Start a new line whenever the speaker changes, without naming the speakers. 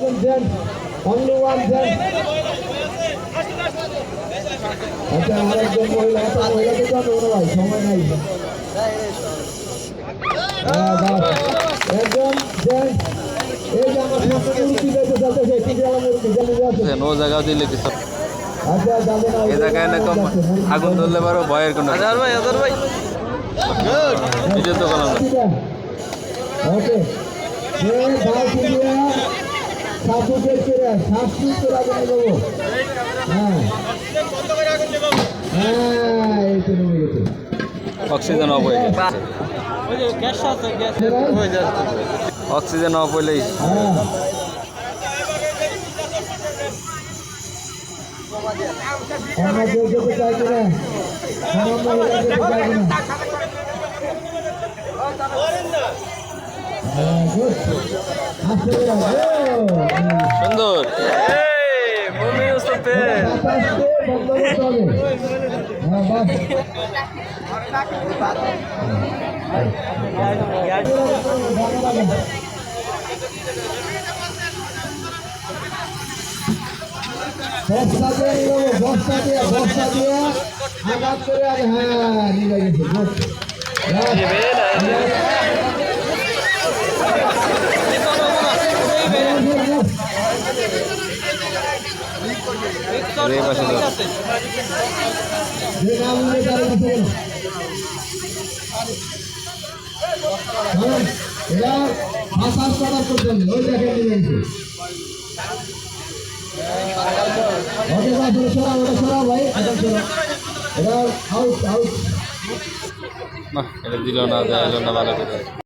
আরেকজন gen, only one gen. আচ্ছা আরেকজন মহিলা, মহিলাকে তো আমরা ভাই সময় নাই। একজন জেন, এই যে আমার সামনে মুরগি বেঁচে চলতেছে, টিকে আমার মুরগি জেনে যাচ্ছে।
নো জায়গা দিলে কিছু
আচ্ছা যাবে না,
এই জায়গায় না কম আগুন ধরলে পারো ভয়ের কোনো
হাজার ভাই
নিজে তো গেলাম না।
ওকে যে দাও কিনিয়া সাবু দেখতে রে শাস্তি করে আগুন দেবো। হ্যাঁ হ্যাঁ এই তো নিয়ে গেছে।
অক্সিজেন অফ হয়ে গেছে,
ওই যে গ্যাস আছে গ্যাস হয়ে যাচ্ছে।
অক্সিজেন অফ হইলেই
হ্যাঁ আমরা কেউ যেতে চাইছি না, আমার মহিলা যেতে চাইছি না। হ্যাঁ গুড, আসতে
সুন্দর।
বাতাসকে বন্ধ করতে হবে। হ্যাঁ বাস বস্তা দিয়ে আঘাত করে আগে। হ্যাঁ নিয়ে গেছে।
এই পাশে দাও।
এরা মাসাজ করার করছেন, ওই দেখেন নিয়ে গেছে। ওটা সরা ভাই, এটা আউট আউট।
না এটা দিল না, ভালো করে।